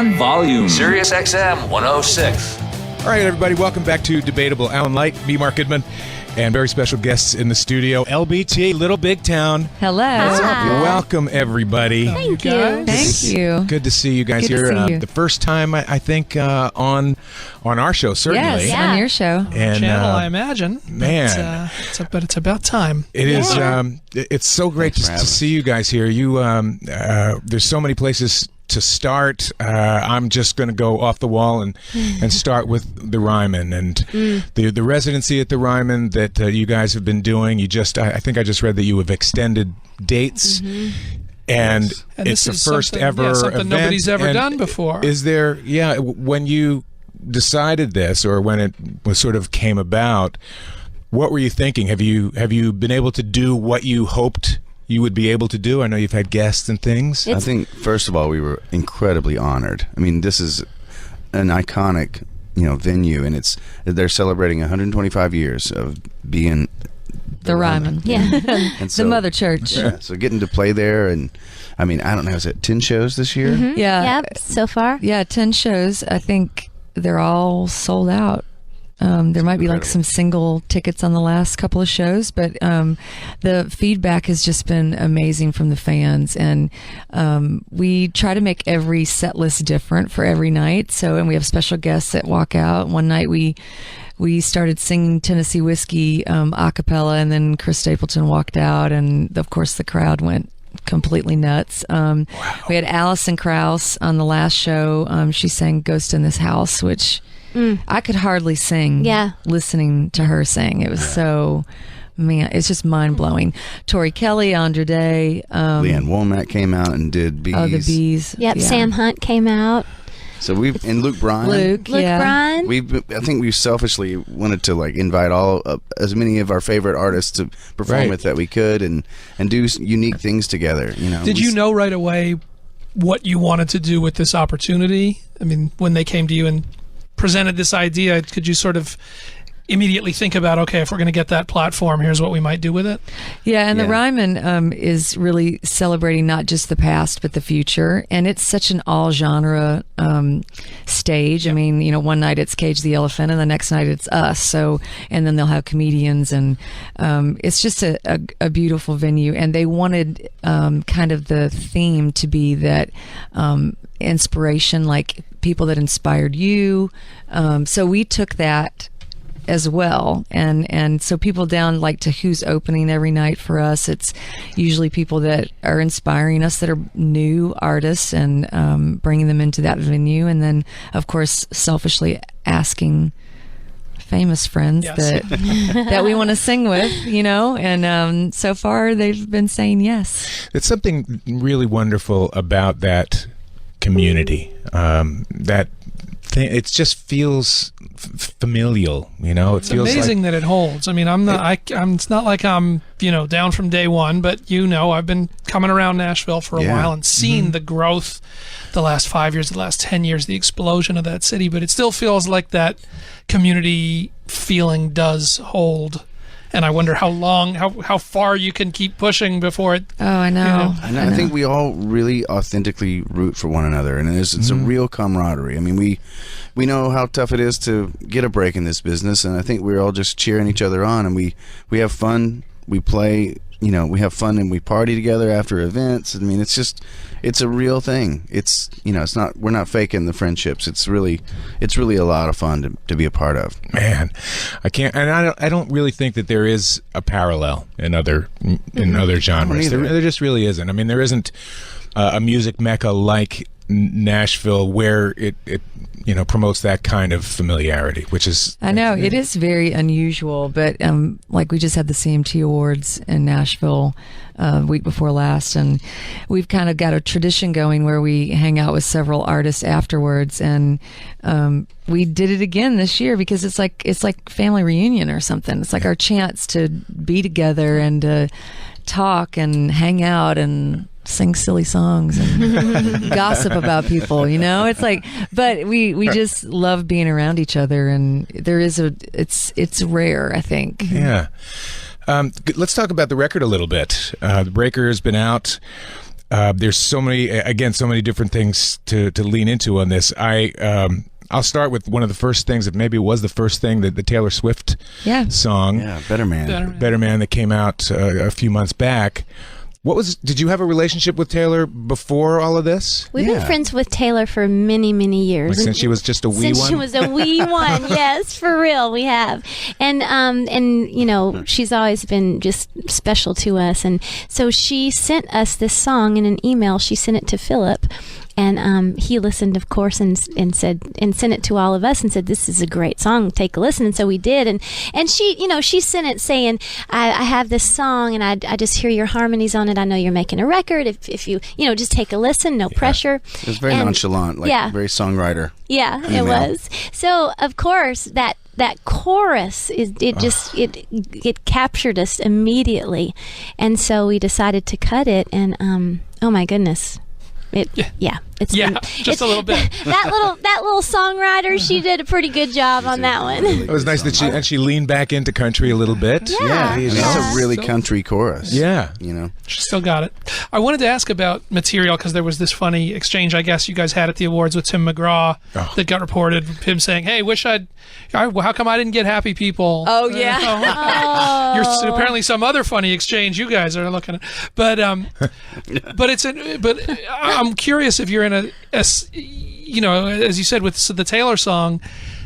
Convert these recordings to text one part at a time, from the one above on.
on volume. Sirius XM 106. All right, everybody, welcome back to Debatable. Alan Light, me, Mark Goodman, and very special guests in the studio. LBT, Little Big Town. Hello. Hi. Welcome, everybody. Thank you. Thank you. Good to see you guys Good to here. see you. The first time, I think, on our show, certainly. Yes, Yeah. on your show. And, channel, I imagine. man. But it's about time. It is. It's so great to see you guys here. There's so many places to start. I'm just going to go off the wall and start with the Ryman and the residency at the Ryman that you guys have been doing. I think I just read that you have extended dates. And And it's this the is first something- ever something event. nobody's ever And done before. Is there? Yeah. When you decided this, or when it was sort of came about, what were you thinking? Have you been able to do what you hoped you would be able to do? I know you've had guests and things. I think, first of all, we were incredibly honored. I mean, this is an iconic, venue, and they're celebrating 125 years of being The Ryman. Yeah. And The Mother Church. Yeah, so getting to play there, and I mean, I don't know, is it 10 shows this year? Yeah. Yep, so far. Yeah, 10 shows. I think they're all sold out. There might be like some single tickets on the last couple of shows, but the feedback has just been amazing from the fans. And we try to make every set list different for every night. And we have special guests that walk out. One night we started singing Tennessee Whiskey a cappella, and then Chris Stapleton walked out, and of course the crowd went completely nuts. We had Alison Krauss on the last show. She sang Ghost in This House, which I could hardly sing listening to her sing. It was so, man, it's just mind-blowing. Tori Kelly, Andra Day. Leanne Womack came out and did Bees. Oh, the Bees. Yep, Yeah. Sam Hunt came out. So and Luke Bryan. Luke yeah. Bryan. I think we selfishly wanted to invite as many of our favorite artists to perform with that we could, and do unique things together. Did you know right away what you wanted to do with this opportunity? I mean, when they came to you and presented this idea, could you sort of immediately think about, okay, if we're going to get that platform, here's what we might do with it? Yeah, and the Ryman is really celebrating not just the past, but the future. And it's such an all-genre stage. I mean, one night it's Cage the Elephant, and the next night it's us. And then they'll have comedians, and it's just a beautiful venue. And they wanted kind of the theme to be that inspiration, like people that inspired you. So we took that as well, and so people down to who's opening every night for us, it's usually people that are inspiring us, that are new artists, and bringing them into that venue, and then of course selfishly asking famous friends that we want to sing with, and so far they've been saying yes. It's something really wonderful about that community, that thing. It just feels familial, It feels amazing that it holds. I mean, it's not like I'm down from day one, but I've been coming around Nashville for a while and seen the growth the last 5 years, the last 10 years, the explosion of that city, but it still feels like that community feeling does hold. And I wonder how far you can keep pushing before it. Oh, I know. I think we all really authentically root for one another, and it's a real camaraderie. I mean, we know how tough it is to get a break in this business, and I think we're all just cheering each other on, and we have fun. We play, we have fun, and we party together after events. I mean, it's a real thing. It's we're not faking the friendships. It's really a lot of fun to be a part of. Man, I can't, and I don't really think that there is a parallel in other genres. There just really isn't. I mean, there isn't a music mecca like Nashville where it promotes that kind of familiarity, which is... I know, it is very unusual, but we just had the CMT Awards in Nashville week before last, and we've kind of got a tradition going where we hang out with several artists afterwards, and we did it again this year because it's like family reunion or something. It's like our chance to be together and to talk and hang out and sing silly songs and gossip about people, it's but we just love being around each other, and it's rare, I think. Let's talk about the record a little bit. The Breaker has been out. there's so many different things to lean into on this. I'll start with one of the first things that maybe was the first thing, that the Taylor Swift song. Yeah, Better Man. Better Man that came out a few months back. Did you have a relationship with Taylor before all of this? We've been friends with Taylor for many, many years. Like since she was just a wee one? Since she was a wee one, yes, for real, we have. And you know, she's always been just special to us. And so she sent us this song in an email. She sent it to Phillip. And he listened, of course, and said, and sent it to all of us and said, "This is a great song. Take a listen." And so we did. And she, you know, she sent it saying, "I have this song, and I just hear your harmonies on it. I know you're making a record. If you, you know, just take a listen. No pressure." It was very nonchalant, like very songwriter. Yeah, email. It was. So of course that chorus it captured us immediately, and so we decided to cut it. And oh my goodness. It's just a little bit. that little songwriter, she did a pretty good job on that one. It was nice that she leaned back into country a little bit. Yeah. It's a really country chorus. Yeah, you know, she still got it. I wanted to ask about material because there was this funny exchange I guess you guys had at the awards with Tim McGraw that got reported. Him saying, "Hey, how come I didn't get Happy People?" Oh yeah. You're apparently some other funny exchange you guys are looking at, but I'm curious if you're in a you know, as you said with the Taylor song,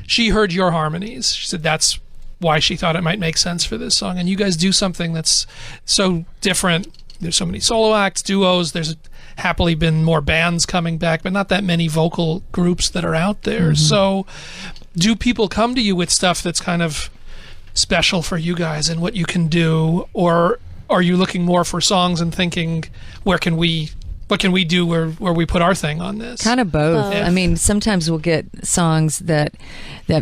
she heard your harmonies. She said that's why she thought it might make sense for this song. And you guys do something that's so different. There's so many solo acts, duos. There's happily been more bands coming back, but not that many vocal groups that are out there. So do people come to you with stuff that's kind of special for you guys and what you can do, or are you looking more for songs and thinking, what can we do where we put our thing on this? Kind of both. Yeah. I mean, sometimes we'll get songs that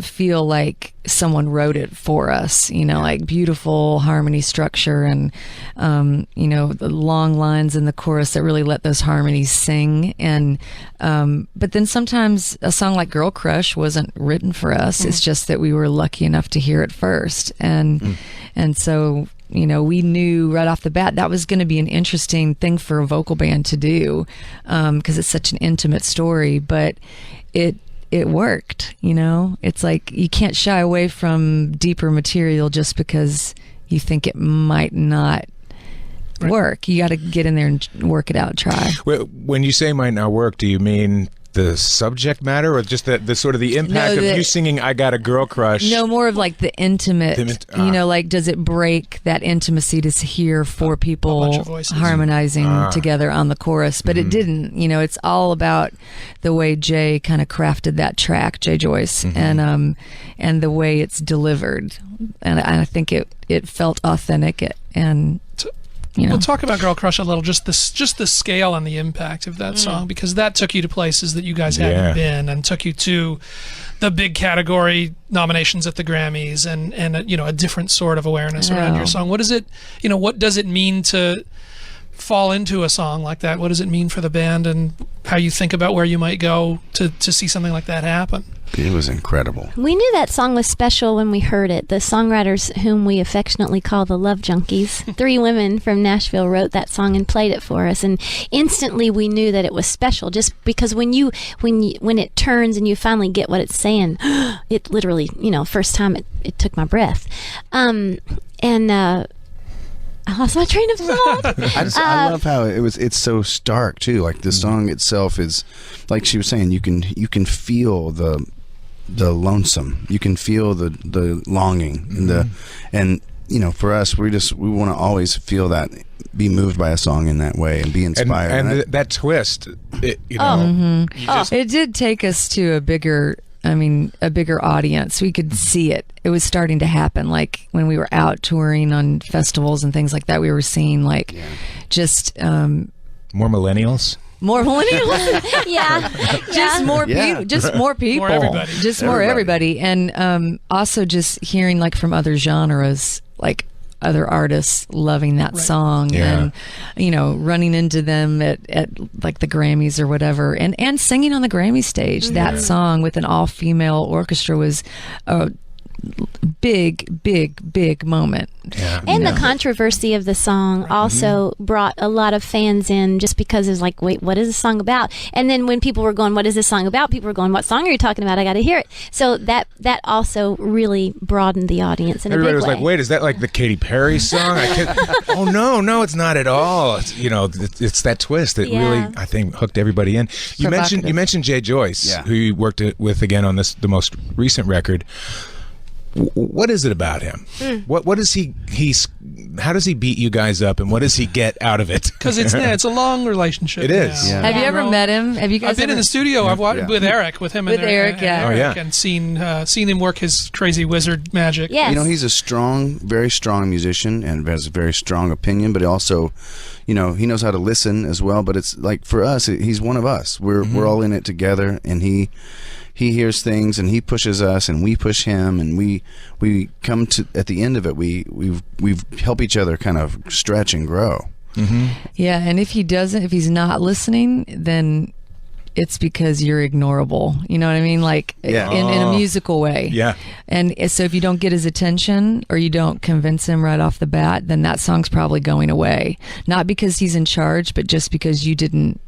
feel like someone wrote it for us, you know, like beautiful harmony structure and, you know, the long lines in the chorus that really let those harmonies sing. And, but then sometimes a song like Girl Crush wasn't written for us. It's just that we were lucky enough to hear it first. And so, you know, we knew right off the bat that was going to be an interesting thing for a vocal band to do, because it's such an intimate story, but it worked, you know? It's like you can't shy away from deeper material just because you think it might not work. You got to get in there and work it out, try. When you say might not work, do you mean the subject matter, or just the sort of the impact of you singing "I Got a Girl Crush"? No, more of like the intimate. You know, like does it break that intimacy to hear four people harmonizing together on the chorus? But it didn't. You know, it's all about the way Jay kind of crafted that track, Jay Joyce, and the way it's delivered, and I think it felt authentic and. You know. We'll talk about Girl Crush a little, just the scale and the impact of that song, because that took you to places that you guys hadn't been, and took you to the big category nominations at the Grammys, and you know, a different sort of awareness around your song. What does it mean to fall into a song like that? What does it mean for the band, and how you think about where you might go to see something like that happen? It was incredible. We knew that song was special when we heard it. The songwriters, whom we affectionately call the Love Junkies, 3 women from Nashville wrote that song and played it for us, and instantly we knew that it was special, just because when it turns and you finally get what it's saying, it literally, you know, first time it took my breath. I lost my train of thought. I love how it's so stark too. Like the song itself is, like she was saying, you can feel the lonesome, you can feel the longing, and you know, for us, we want to always feel that, be moved by a song in that way, and be inspired. And that twist, it did take us to a bigger audience. We could see it. It was starting to happen. Like when we were out touring on festivals and things like that, we were seeing just more millennials. More millennials, just more people, more everybody, and also just hearing like from other genres, like other artists loving that song, and you know, running into them at like the Grammys or whatever, and singing on the Grammy stage. That song with an all-female orchestra was a big moment. Yeah. And the controversy of the song also brought a lot of fans in, just because it's like, wait, what is this song about? And then when people were going, what is this song about? People were going, what song are you talking about? I got to hear it. So that also really broadened the audience in Everybody a was big way. like, wait, is that like the Katy Perry song? Oh, no, it's not at all. It's, it's that twist that really, I think, hooked everybody in. You mentioned Jay Joyce, who you worked with again on the most recent record. What is it about him? What is he's how does he beat you guys up, and what does he get out of it? Because it's a long relationship. It is. Now. Yeah. Have you ever met him? Have you guys? I've been in the studio. I've watched with Eric, with him, with and Eric, and seen him work his crazy wizard magic. Yes. He's a very strong musician and has a very strong opinion, but he also, he knows how to listen as well. But it's like, for us, he's one of us. We're all in it together, and he hears things and he pushes us and we push him, and we come to, at the end of it, we help each other kind of stretch and grow. Yeah, and if he's not listening, then it's because you're ignorable. You know what I mean? Like in a musical way. Yeah. And so if you don't get his attention, or you don't convince him right off the bat, then that song's probably going away. Not because he's in charge, but just because you didn't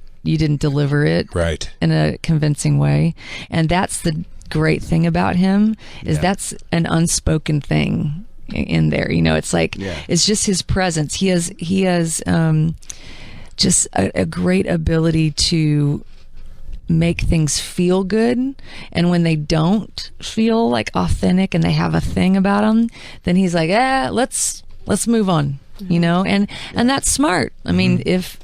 deliver it right in a convincing way. And that's the great thing about him, is that's an unspoken thing in there. It's like it's just his presence. He has just a great ability to make things feel good, and when they don't feel like authentic and they have a thing about them, then he's like, let's move on. And that's smart. I mean, if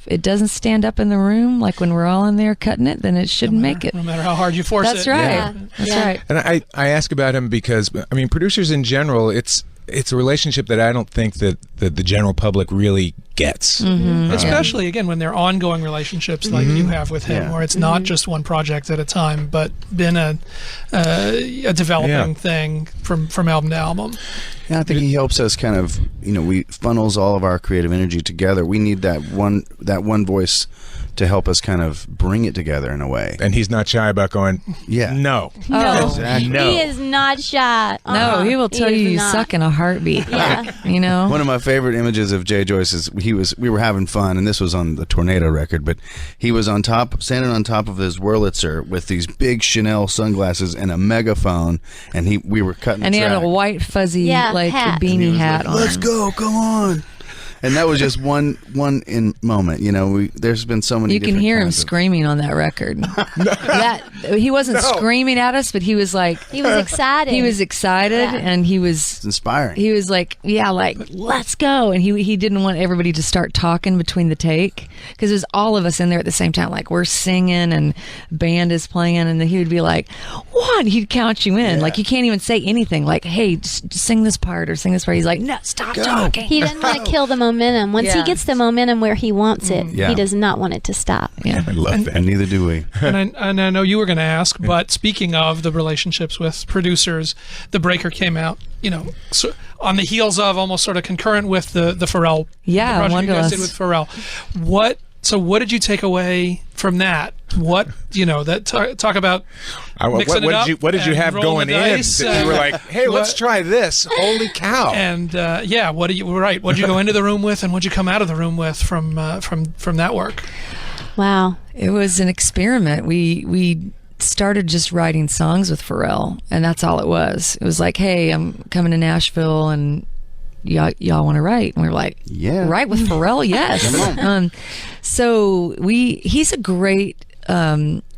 it doesn't stand up in the room, like when we're all in there cutting it, then it shouldn't make it. No matter how hard you force it. That's right. That's right. And I ask about him because, I mean, producers in general, it's a relationship that I don't think that the general public really gets. Especially, again, when they're ongoing relationships like you have with him, where it's not just one project at a time, but been a developing thing from album to album. Yeah, I think he helps us kind of, we funnels all of our creative energy together. We need that one voice to help us kind of bring it together in a way. And he's not shy about going, no. No, exactly. he is not shy. No, he will tell you not. suck in a heartbeat. Yeah. One of my favorite images of Jay Joyce is we were having fun, and this was on the Tornado record, but he was standing on top of his Wurlitzer with these big Chanel sunglasses and a megaphone, and we were cutting And the he track. had a white fuzzy hat. beanie hat on. Let's go, come on. And that was just one in moment. There's been so many. You can hear him screaming on that record. He wasn't screaming at us, but he was like, he was excited. He was excited, and he was It's inspiring. He was like, let's go. And he didn't want everybody to start talking between the take, because it was all of us in there at the same time. Like, we're singing and band is playing, and then he would be like, one, he'd count you in. Like, you can't even say anything. Like, hey, just sing this part or sing this part. He's like, no, stop talking. He doesn't want to kill the momentum. Once he gets the momentum where he wants it, he does not want it to stop. I love that. And neither do we. And I know you were going to ask, but speaking of the relationships with producers, The Breaker came out, so on the heels of, almost sort of concurrent with the Pharrell project you guys did with Pharrell. What did you take away from that? What talk about mixing it up. What did you have going in that you were like, hey, let's try this? Holy cow! And what did you go into the room with, and what did you come out of the room with from that work? Wow, it was an experiment. We started just writing songs with Pharrell, and that's all it was. It was like, hey, I'm coming to Nashville, and y'all want to write? And we were like, write with Pharrell? Yes. So he's a great,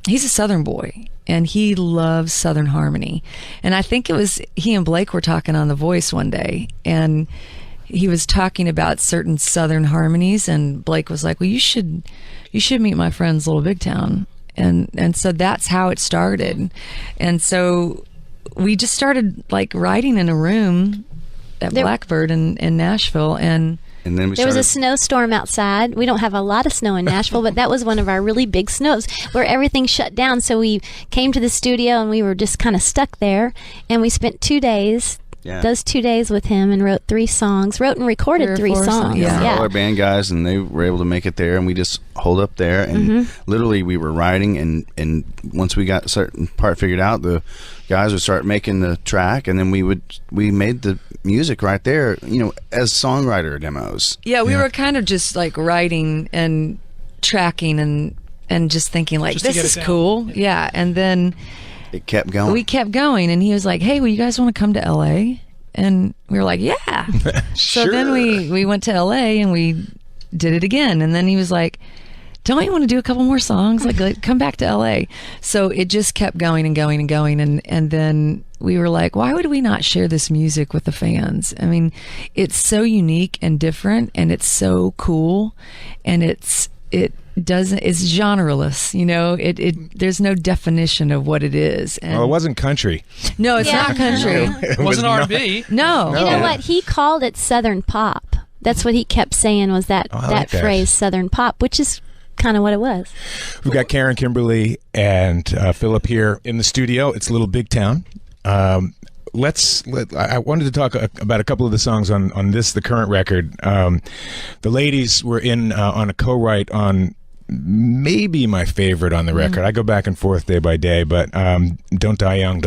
he's a Southern boy, and he loves Southern harmony. And I think it was he and Blake were talking on The Voice one day, and he was talking about certain Southern harmonies, and Blake was like, well, you should meet my friends Little Big Town. And so that's how it started. And so we just started like writing in a room at Blackbird in Nashville, and then there was a snowstorm outside. We don't have a lot of snow in Nashville, but that was one of our really big snows where everything shut down. So we came to the studio, and we were just kind of stuck there, and we spent 2 days those 2 days with him and wrote 3 songs. Wrote and recorded 3 songs. All our band guys, and they were able to make it there, and we just holed up there, and literally we were writing, and once we got a certain part figured out, the guys would start making the track, and then we made the music right there, as songwriter demos. Yeah, we were kind of just like writing and tracking and just thinking like, this is cool. Yeah, and then it kept going. We kept going, and he was like, hey, well, you guys want to come to LA? And we were like, yeah. Sure. So then we went to LA and we did it again, and then he was like, don't you want to do a couple more songs? Like come back to LA. So it just kept going and going and going. And then we were like, why would we not share this music with the fans? I mean, it's so unique and different, and it's so cool, and it's genreless, there's no definition of what it is. And it wasn't country. No, it's not country. It wasn't R&B. No. You know what? He called it Southern pop. That's what he kept saying, was that phrase, Southern pop, which is kind of what it was. We've got Karen, Kimberly, and Phillip here in the studio. It's a little big town. I wanted to talk about a couple of the songs on the current record. The ladies were in on a co-write on maybe my favorite on the record. I go back and forth day by day, but Don't Die Young.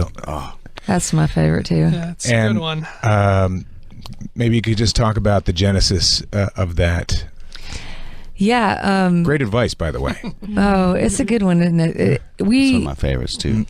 That's my favorite too. Yeah, it's a good one. Maybe you could just talk about the genesis of that. Yeah. Great advice, by the way. Oh, it's a good one, isn't it? Some of my favorites too.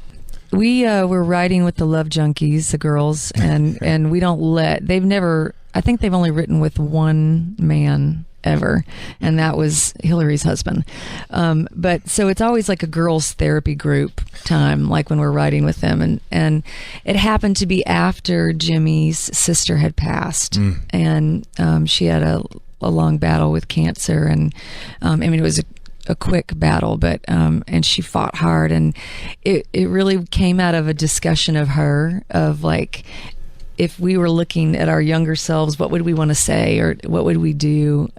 We were writing with the Love Junkies, the girls, and we don't I think they've only written with one man ever, and that was Hillary's husband. But so it's always like a girls' therapy group time, like when we're writing with them, and it happened to be after Jimmy's sister had passed, and she had a long battle with cancer, and it was a quick battle, but and she fought hard, and it really came out of a discussion of her, of like, if we were looking at our younger selves, what would we want to say, or what would we do?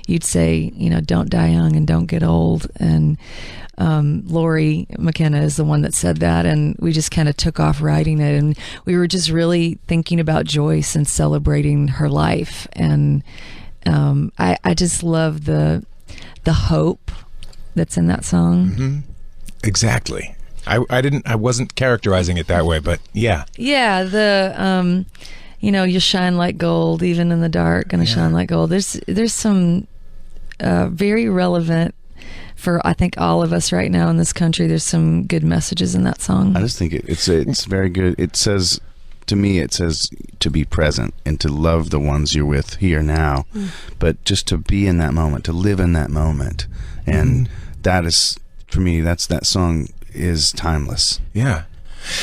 You'd say, don't die young and don't get old. And Lori McKenna is the one that said that, and we just kind of took off writing it, and we were just really thinking about Joyce and celebrating her life. And I just love the hope that's in that song. Mm-hmm. Exactly. I wasn't characterizing it that way, but yeah. Yeah, the you shine like gold, even in the dark, gonna shine like gold. There's some very relevant for, I think, all of us right now in this country. There's some good messages in that song. I just think it's very good. It says to be present and to love the ones you're with here now, but just to be in that moment, to live in that moment. And that is, for me, that song is timeless. Yeah.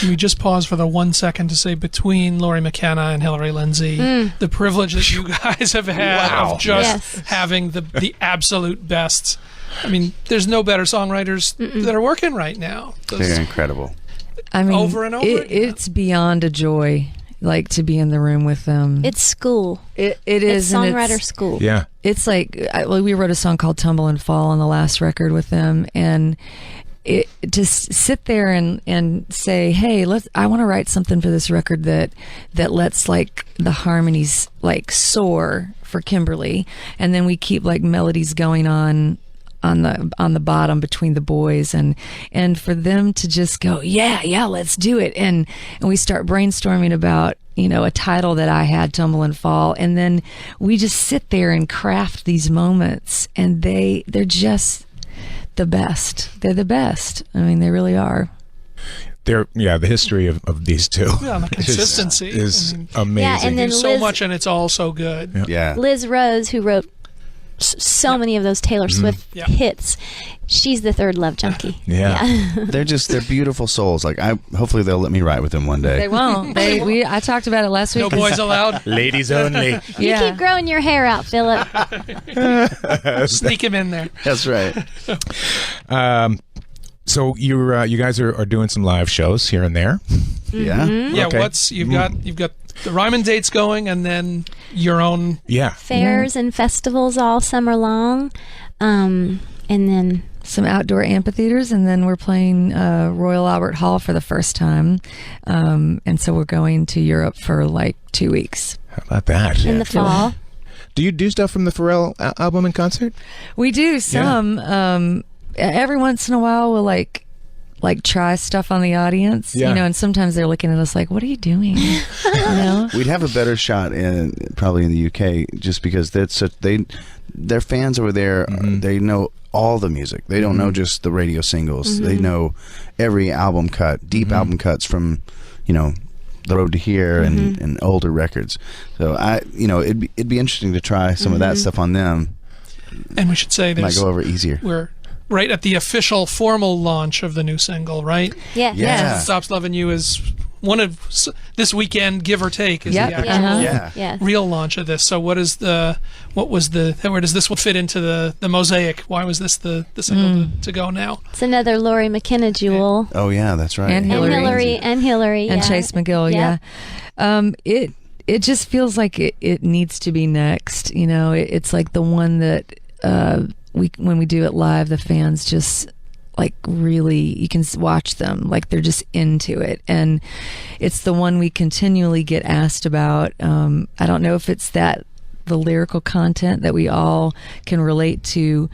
We just pause for the 1 second to say, between Lori McKenna and Hillary Lindsey, the privilege that you guys have had of just having the absolute best. I mean, there's no better songwriters that are working right now. They're incredible. I mean, over and over again. It's beyond a joy, like, to be in the room with them. It's school. It It's is songwriter school. Yeah. It's like, we wrote a song called Tumble and Fall on the last record with them, and just sit there and say, hey, I want to write something for this record that lets, like, the harmonies, like, soar for Kimberly, and then we keep, like, melodies going on the bottom between the boys, and for them to just go, yeah, let's do it, and we start brainstorming about a title that I had, Tumble and Fall, and then we just sit there and craft these moments, and they're just the best. They're the best. I mean, they really are. The history of these two. Yeah, the consistency is amazing. Yeah, and then so much, and it's all so good. Yeah. Liz Rose, who wrote so many of those Taylor Swift hits, she's the third Love Junkie. Yeah. They're beautiful souls. Like, hopefully they'll let me write with them one day. They won't. I talked about it last week. No boys allowed. Ladies only. You keep growing your hair out, Phillip. Sneak him in there. That's right. So you guys are doing some live shows here and there. Yeah. Yeah. Okay. You've got the Ryman dates going, and then your own fairs and festivals all summer long, and then some outdoor amphitheaters, and then we're playing Royal Albert Hall for the first time. And so we're going to Europe for like 2 weeks. How about that? In the fall. Do you do stuff from the Pharrell album in concert? We do some. Every once in a while, we'll like try stuff on the audience, and sometimes they're looking at us like, "What are you doing?" We'd have a better shot probably in the UK, just because their fans over there. They know all the music. They don't know just the radio singles. They know every album cut, deep album cuts from, The Road to Here and older records. So it'd be interesting to try some of that stuff on them. And we should say might go over easier. We're right at the official formal launch of the new single, right? Yeah. Yeah. Stops Loving You is one of this weekend, give or take, is the actual real launch of this. So where does this one fit into the mosaic? Why was this the single to go now? It's another Lori McKenna jewel. Oh yeah, that's right. And Hillary. And Chase McGill. Yeah. It just feels like it needs to be next. It's like the one that when we do it live, the fans just like really, you can watch them like they're just into it, and it's the one we continually get asked about. I don't know if it's the lyrical content that we all can relate to,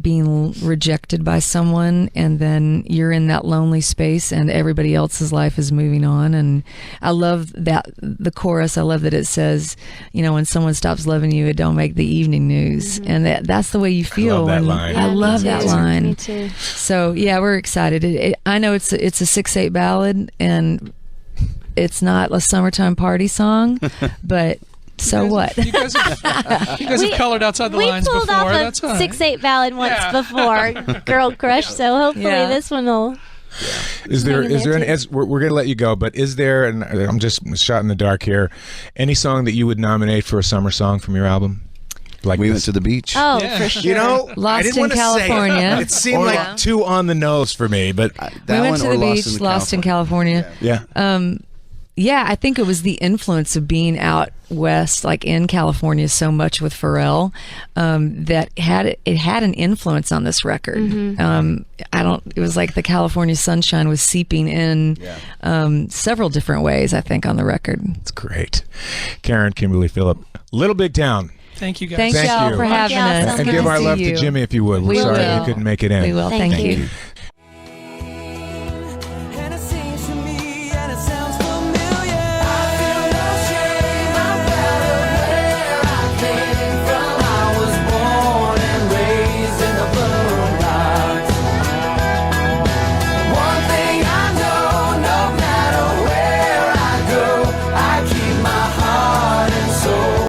being rejected by someone, and then you're in that lonely space and everybody else's life is moving on. And I love that the chorus. I love that it says, when someone stops loving you, it don't make the evening news. And that's the way you feel. I love that line. I love that line. Me too. So we're excited. I know it's a 6/8 ballad, and it's not a summertime party song, but so what? You guys have colored outside the lines before. We pulled off That's a all right. 6/8 ballad once before, Girl Crush. So hopefully this one will. Is there we're going to let you go, but is there, and I'm just shot in the dark here, any song that you would nominate for a summer song from your album? Like We Went to the Beach. Oh, for sure. Lost in California. It seemed like too on the nose for me, but we went to the beach, Lost in California. Yeah. I think it was the influence of being out west, like in California, so much with Pharrell, that had an influence on this record. It was like the California sunshine was seeping in several different ways, I think, on the record. It's great. Karen, Kimberly, Phillip, Little Big Town. Thank you, guys. Thank y'all for having us. And give our love to Jimmy if you would. We're sorry that he couldn't make it in. We will. Thank you.